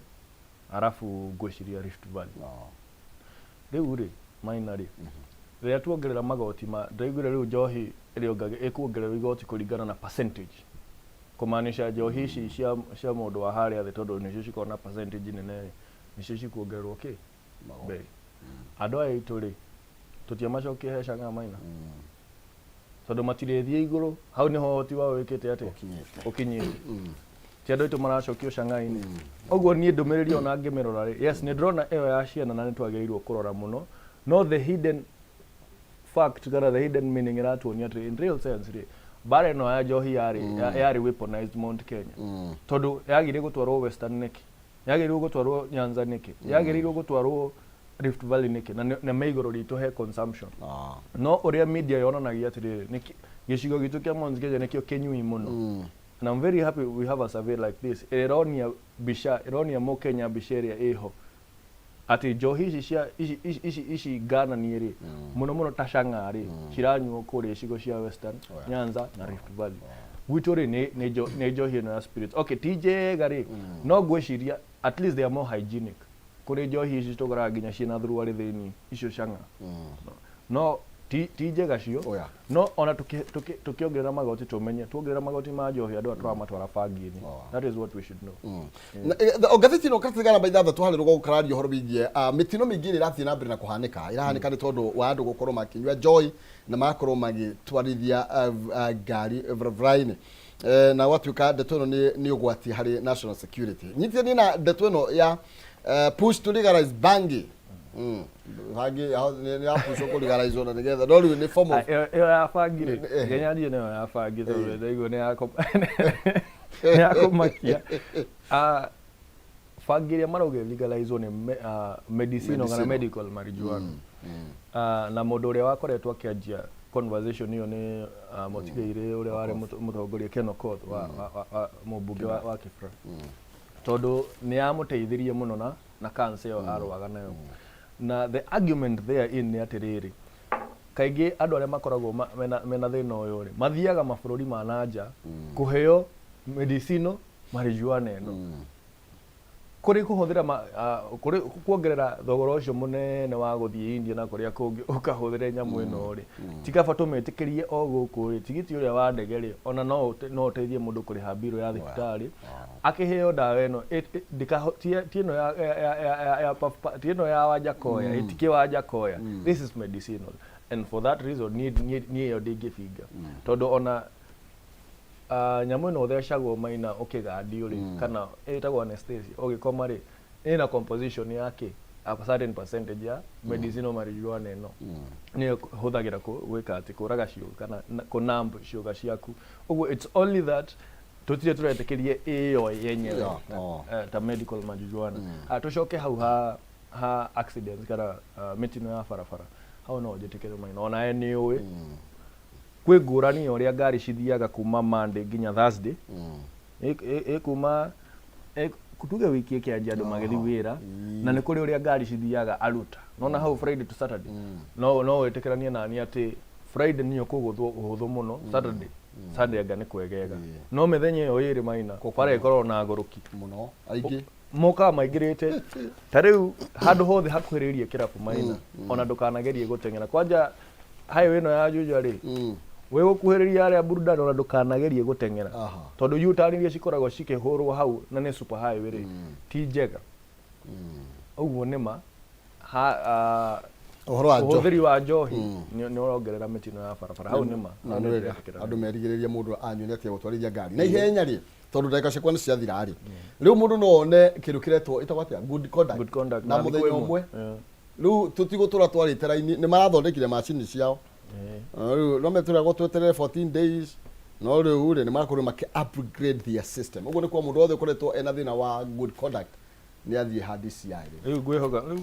arafu gwiciria Rift Valley riu ri Maina ri riria tuongerera magoti ndaigure riu njohi ikuongererwo igoti kuringana na percentage kumaanisha njohi ici cia mundu wa haria thi tondu nicio cikona percentage nene nicio cikuongererwo bei andu aya itu ri tutiamacokie he Chang'aa Maina tondu matirethie iguru hau niho hoti wa wikite ati ukinyite ti andu itu maracokio Chang'aa-ini oguo nie ndumiriri ona ngimirora ri yes ni ndrona iyo ya ciana na nitwagirirwo kurora muno no the hidden fact kana the hidden meaning iratuonia ati in real sense ri bare no ya njohi yari weaponized Mount Kenya tondu yagire gutwarwo Western niki yagire gutwarwo Nyanza niki yagire gutwarwo Rift Valley niki na meigoro ritu he consumption no uria media yonanagia atiri niki gicigo gitu kia Mount Kenya nikio kenyui muno and I'm very happy we have a survey like this ironia mo Kenya bisheria iho ati njohi ici Ghana ni ri muno ta Chang'aa ri ciranyuo kuri icigo cia Western Nyanza na Rift Valley gwitu ri ni njohi no ya spirits okay TJ gari no gwiciria at least they are more hygienic kuri njohi ici tugara nginya ciina thuru ari thini icio Chang'aa no TJ gacio no ona tukiongerera magoti tumenye tuongerera magoti ma njohi andu aturamatwara bangi-ini that is what we should know ongathiti no katigana baitha thatu hari rugo gukarario horo bigie mitino mingi ni rathi na mbere na kuhanika irahanika ni tondu wa andu gukorwo makinywa joy na makorwo magitwarithia ngari vraine na watuika ndeto ino ni ugwati hari national security nyitie ni na ndeto ino ya push to legalize bangi hagi ni hapo soko legalize ona together no ni form of ya fagire Kenya ndio ni ya fagire ndio ni yako makia fagire marauge legalize ni medicine kana medical marijuana na mundu uria wakoretwo akianjia conversation hiyo ni Motigeire uria wari mutongoria Ken Okoth wa mubunge wa Kibra tondu ni amuteithirie muno na cancer yo arwaga nayo na the argument there in ni atiriri kaigi andu aria makoragwo mena thina uyu ri mathiaga mabururi ma nanja kuheo medicinal marijuana eno kuri kuhuthira kuri kuongerera thogora ucio munene wa guthie India na kuria kungi ukahuthira nyamu ino ri tikaba tumetikirie o guku ri tigiti uria wa ndege ri ona no uteithie mundu kuriha biro ya thibitari akiheo dawa eno tieno ya Wajakoya itike Wajakoya this is medicinal and for that reason ni yo digifiga todo ona nyamu ino thecagwo Maina ukigandio ri kana etagwo anesthesia ugikoma ri ina composition yake a certain percentage ya medicinal marijuana eno ni huthagira gwika ati kuraga cio kana kunamb cioga ciaku uguo it's only that tutire turetekerie iyo yenyewe ta medical marijuana tucoke hau ha accidents kana mitino ya farafara hau no jetekere Maina ona ni uwi kwi ngurani uria ngari cithiaga kuma Monday nginya Thursday kuma kutuge wiki kianjia andu magethi wira na ni kuri uria ngari cithiaga aruta nona hau Friday to Saturday no wetekerania nani ati Friday niyo kuguthwo uhuthu muno Saturday Sunday anga ni kwegega no mithenya iyo iri Maina bara ikorwo na nguruki muno aingi moka maigirite tariu handu hothe hakuhiririe kirabu Maina ona ndukanagerie gutengera kwanja highway no ya Juja ri we gukuhiriria aria burudani ona ndukanagerie gutengera tondu yutaririe cikoragwo cikihurwo hau na ni super highway ri ti njega uguo nima uhuthiri wa njohi ni urongerera mitino ya barabara hau nima andu merigiriria mundu anyone atia gutwarithia ngari na ihenya ri tondu ndagika ciakwa nĩ ciathira rĩ rĩu mũndũ no one kĩndũ kĩretwo ĩtagwo atĩa good conduct na mũthenya ũmwe rĩu tũtigũtũra twarĩte raini nĩ marathondekire macini ciao rĩu no metũragwo tweterere 14 days no rĩu rĩ nĩ marakorwo maki-upgrade their system ũguo nĩ kwa mũndũ wothe ũkoretwo ena thĩna wa good conduct nĩ athiĩ hard CI rĩu ngwĩhoka rĩu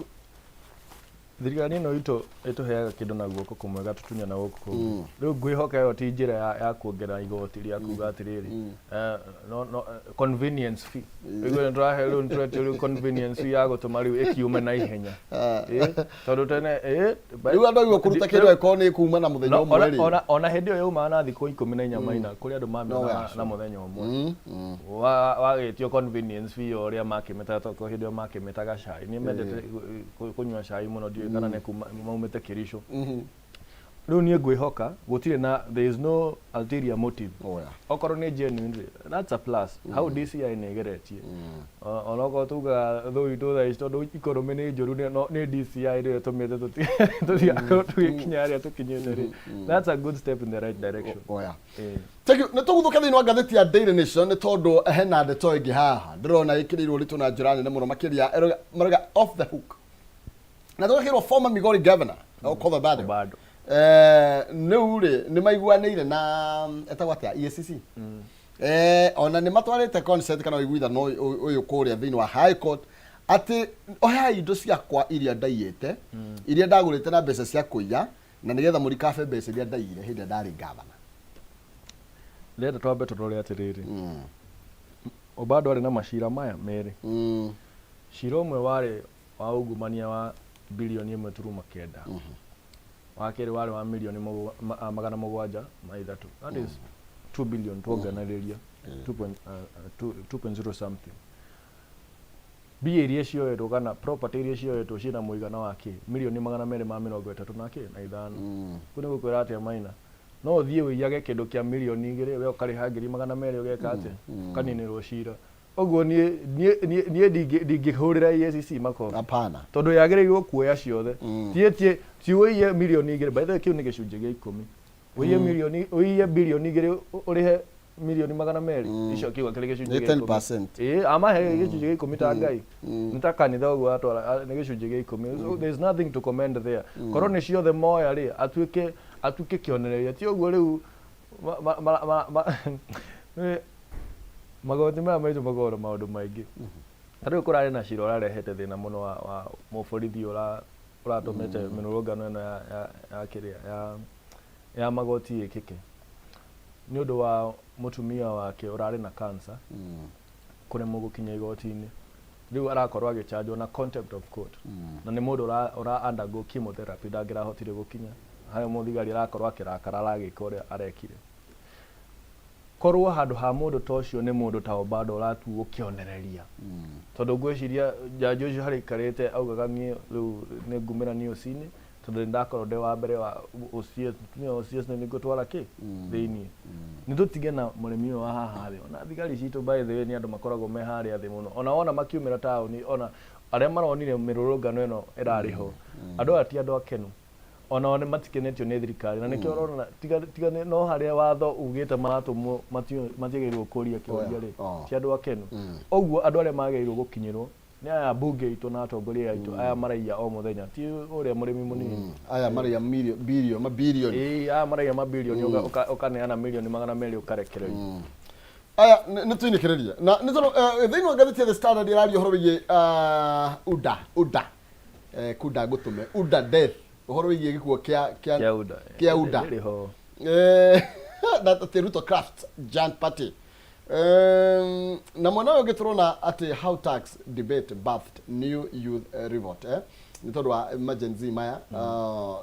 thirikari ĩno itũ ĩtũheaga kĩndũ na guoko kũmwe gatutunya na guoko kũngĩ rĩu ngwĩhoka ĩyo ti njĩra ya kuongerera igoti rĩa kuga atĩrĩrĩ convenience fee rĩu nĩtũrahe rĩu nĩtũretie convenience fee ya gũtũma rĩu ĩkiume na ihenya tondũ tene rĩu andũ agĩrĩirwo kũruta kĩndũ ĩkorwo nĩ kuma na mũthenya ũmwe rĩ ona hĩndĩ ĩyo yaumaga na thikũ 14 maina kũrĩ andũ mamĩona na mũthenya ũmwe wagĩtio convenience fee ũrĩa makĩmĩtaga toko hĩndĩ ĩyo makĩmĩtaga cai nĩ mendete kũnyua cai mũno ndiũĩ kana nĩ maumĩte Kericho rĩu niĩ ngwĩhoka gũtirĩ na there is no ulterior motive okorwo nĩ genuine that's a plus how DCI nĩ ĩgeretie onokorwo tugaga thũ itũ thaa ici tondũ economy nĩ njũru nĩ DCI rĩrĩa tũmĩte tũtigakorwo tũgĩkinya harĩa tũkinyĩte rĩ that's a good step in the right direction thank you nĩ tũgũthũka thĩinĩ wa ngathĩti ya Daily Nation nĩ tondũ hena ndeto ĩngĩ haha ndĩrona ĩkĩrĩirwo ritũ na njĩra nene mũno makĩria marauga off the hook na tũgakĩrwo former Migori governor Okoth Obado nĩu rĩ nĩ maiguanĩire na etagwo atĩa EACC ona nĩ matwarĩte consent kana ũiguithano ũyũ kũrĩa thĩinĩ wa High Court atĩ oya indo ciakwa iria ndaiyĩte iria ndagũrĩte na mbeca cia kũiya na nĩgetha mũrikabe mbeca iria ndaiyire hĩndĩ ndarĩ governor ndĩrenda twambe tũrore atĩrĩrĩ Obado arĩ na macira maya merĩ cira ũmwe warĩ wa ungumania wa bilioni 1.9 wa kerĩ warĩ wa milioni 700 that is 2 billion tuonganĩrĩria 2.0 something mbia iria cioetwo kana property iria cioetwo ciĩna mũigana wa kĩ milioni 235 na ithano kũ nĩ gũkwĩra atĩa Maina no ũthiĩ wĩiyage kĩndũ kĩa milioni 2 we ũkarĩha 200,000 ũgeka atĩa kaninĩrwo cira ũguo niĩ ndingĩhũrĩra EACC makono hapana tondũ yagĩrĩirwo kuoya ciothe ti ũiye milioni 2 by the way kĩu nĩ gĩcunjĩ gĩa 10 ũiye bilioni 2 ũrĩhe milioni 200 icio kiuga kĩrĩ gĩcunjĩ gĩa 10% amahe gĩcunjĩ gĩa 10 ta ngai nĩ ta kanitha ũguo atwara nĩ gĩcunjĩ gĩa 10 so there is nothing to commend there korwo nĩ ciothe moya rĩ atuĩke kĩonereria ti ũguo rĩu magoti maya maitũ magora maũndũ maingĩ tarĩu kũrarĩ na cira ũrarehete thĩna mũno wa mũborithi ũratũmĩte mĩrũrũngano ĩno ya kĩrĩa ya magoti ĩkĩke nĩ ũndũ wa mũtumia wake ũrarĩ na cancer kũremwo gũkinya igoti-inĩ rĩu arakorwo agĩchanjwo na contempt of court na nĩ mũndũ ũra undergo chemotherapy ndangĩrahotire gũkinya hayo mũthigari arakorwo akĩrakara aragĩka ũrĩa arekire korwo handũ ha mũndũ ta ũcio nĩ mũndũ ta Obado ũratuo kĩonereria tondũ ngwĩciria njanjo ũcio harĩ karĩte augaga niĩ rĩu nĩ ngumĩra news-inĩ tondũ ndakorwo ndĩ wa mbere wa OCS nĩ ngũtwara kĩ thĩinĩ nĩ tũtige na mũrĩmi ũyũ wa haha thĩ ona thigari citũ by the way nĩ andũ makoragwo me harĩa thĩ mũno ona wona makiumĩra taũni ona arĩa maronire mĩrũrũngano ĩno ĩrarĩ ho andũ aya ti andũ akenu ona one matikenetio nĩ thirikari na nĩkĩo ũrona tiga no harĩa watho ugĩte maratũmwo matiagĩrĩirwo kũria kĩũria rĩ ti andũ akenu ũguo andũ arĩa magĩrĩirwo gũkinyĩrwo nĩ aya bunge itũ na atongoria aitũ aya maraiya o mũthenya ti ũrĩa mũrĩmi mũnini aya maraiya mabilioni aya maraiya mabilioni ũkaneana milioni 200 ũkarekereria aya nĩ tuinĩkĩrĩria na nĩ tondũ thĩinĩ wa ngathĩti ya The Standard ĩraria ũhoro wĩgiĩ UDA kuda gũtũme UDA death ũhoro wĩgiĩ gĩkuũ kĩa UDA that Ruto Craft Giant Party na mwana ũyũ ũngĩtũrona atĩ how tax debate birthed new youth revolt nĩ tondũ wa emergency maya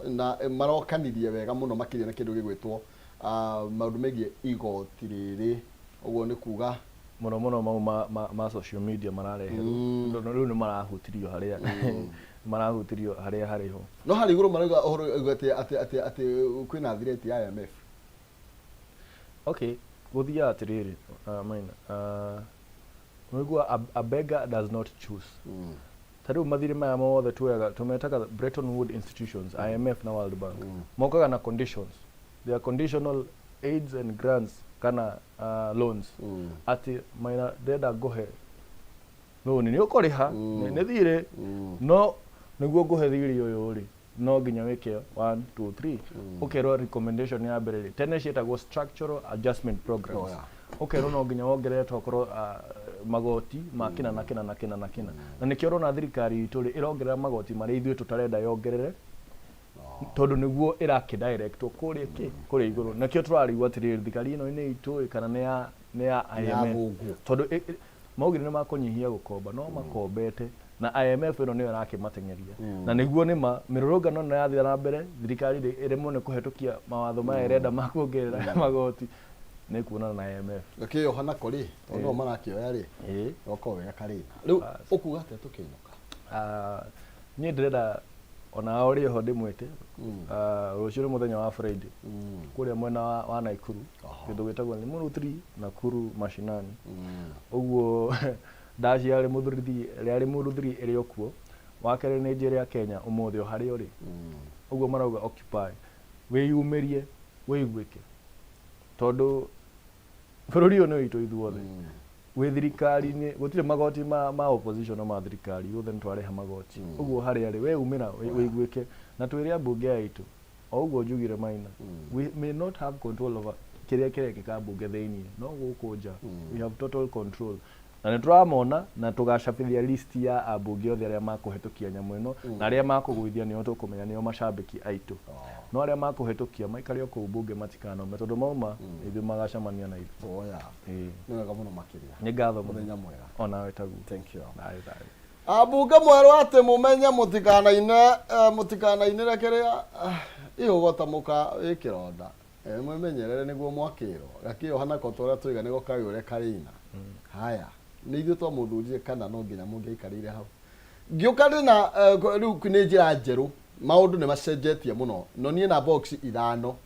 na marokanirie wega mũno makĩria na kĩndũ gĩgwĩtwo maũndũ megiĩ igoti rĩrĩ ũguo nĩ kuga mũno mau ma social media marareherwo rĩu nĩ marahutirio harĩa harĩ ho no harĩ igũrũ marauga ũhoro atĩ kwĩna threat ya IMF okay gũthiaga atĩrĩrĩ Maina nĩguo a beggar does not choose tarĩu mathirĩ maya mothe tuoyaga tumetaga Bretton Woods institutions IMF na World Bank mokaga na conditions they are conditional aids and grants kana loans ati maina ndenda nguhe loan ni ukuriha ni thire no niguo nguhe thiri uyu ri no nginya wike 1 2 3 ukero recommendation ya mbere tene cietagwo structural adjustment programs ukero no nginya wongerere tokorwo magoti makina na nikio rona thirikari itu ri irongerera magoti mari ithuĩ tutarenda yongerere tondu niguo iraki direct kuria kuria iguru nakio turarigwa atiri thirikari ino ni itu kana ne ya IMF tondu maugire ni makunyihia gukomba no makombete na IMF ino niyo irakimatengeria na niguo nima mirurungano no yathira na mbere thirikari irimo ne kuhetukia mawatho maya irenda makuongerera magoti ni kuona na IMF lakio hana kori tondu marakioya ri oko wega kari riu ukuga ate tukinyuka ni ndirenda ona ori ho ndimwite rucio muthenya wa Friday kuria mwena wa Naikuru kindu gitagwo ni Murutri Nakuru mashinani uguo ndaci ari muthuri iri okuo wakere ni njira ya Kenya umuthi o hari ori uguo marauga occupy wiyumirie wiguike tondu bururi uyu ni witu ithuothe wi thirikari ni gutire magoti ma opposition no ma thirikari uthe ntwareha magoti uguo hari ari we umira wiguike na twiri ambunge aitu o uguo njugire Maina we may not have control over kiria kirekeka mbunge thiini no gukunja we have total control na nituramona na tugacabithia list ya ambunge othe aria makuhetukia nyamu ino na aria makugwithia nio tukumenya nio macambiki aitu no aria makuhetukia maikari ku mbunge matikano tondu mauma ithu magacamania na ithu oya ni wega muno makiria ni ngatho muthenya mwega ona wetagu thank you bye ambunge mweru ati mumenye mutikanainire kiria igogota muka ikironda mwemenyerere niguo mwakiro gakio hana kotora twiga nigo kagure karina haya ni ithu to muthunjie kana no nginya mungiikarire hau ngiukari na riu ni njira njeru maundu ni macenjetie muno no nie na box ithano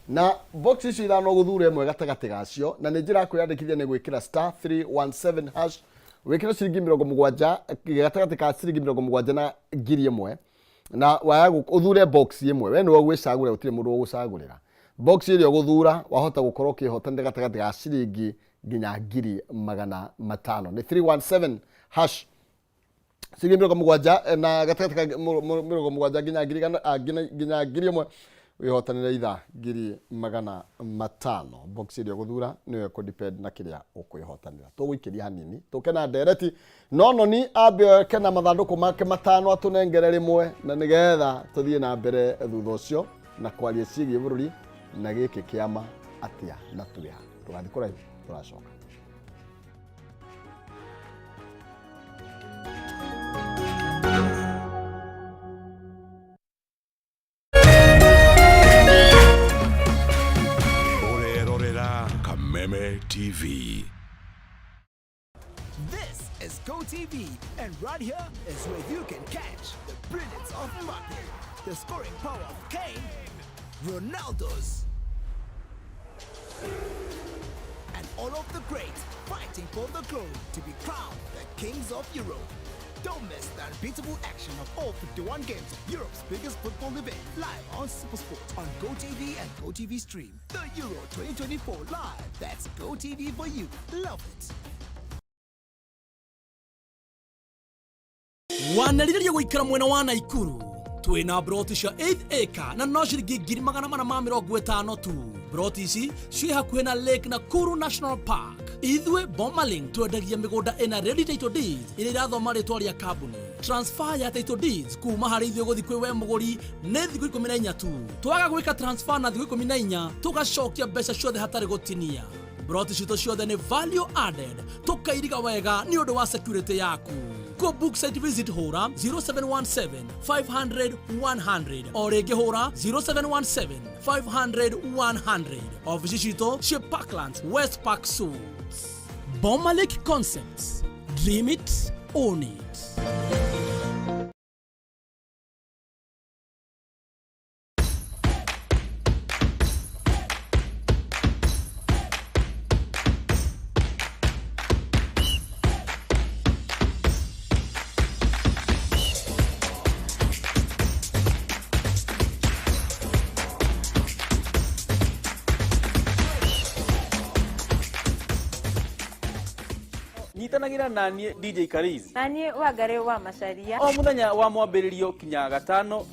na box ici ithano guthura imwe gatagati gacio na ni njira kwiyandikithia ni gwikira *317 hash wikira ciringi 70 gatagati ka ciringi 70 na ngiri imwe na waya uthure box imwe we no gwicagura utire mundu gucagurira box ile guthura wahota gukorwo kihotanire gatagati ga ciringi nginya ngiri 500 ni 317 hash ciringi 70 na gatagati ka 70 nginya ngiri imwe wihotanire itha ngiri 500 box ile guthura niwe ku depend na kiria ukwihotanira tugwikiria hanini tukena ndereti no ni abe kena mathanduku make 5 atunengere rimwe na nigetha tuthie na mbere thutha ucio na kwaria ciigi bururi na giki kiama atia na tuya tugathikora turacoka Kameme TV. This is GoTV, and right here is where you can catch the brilliance of Mbappe, the scoring power of Kane, Ronaldo's, and all of the greats fighting for the glory to be crowned the kings of Europe. Don't miss the unbeatable action of all 51 games of Europe's biggest football event live on SuperSport on GoTV and GoTV Stream. The Euro 2024 live. That's GoTV for you. Love it. Wanarĩrĩria gũikara mwena wa Naikuru twina broti cia 8 acre na no ciringi 450 tu. Broti ici ciĩ hakuhĩ na Lake Nakuru National Park. Ithuĩ Bomaling twendagia mĩgũnda ĩna ready title deeds ĩrĩa irathoma rĩtwa rĩa kambuni. Transfer ya title deeds kuma harĩ ithuĩ gũthiĩ kwĩ we mũgũri nĩ thikũ 14 tu. Twaga gwĩka transfer na thikũ 14 tugacokia mbeca ciothe hatarĩ gũtinia. Broti citũ ciothe nĩ value added tukairiga wega nĩ ũndũ wa security yaku. Go book site visit hora 0717 500 100 or rĩngĩ hora 0717 500 100. Office citũ ci Parklands West Park Suites. Boma Lake Concepts. Dream it, own it. nyitanagira nanie DJ Kariz nanie Wangari wa Macharia o muthenya wa mwambĩrĩrio kinya gatano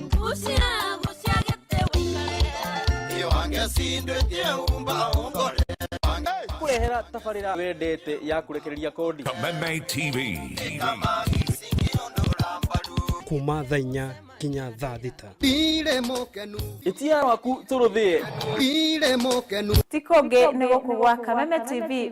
kurehera tabarĩra wendete ya kurekereria kodi Kameme TV kuma thaa 4 kinya thaa 6 itia waku turuthie tikonge nĩ gũkũ gwa Kameme TV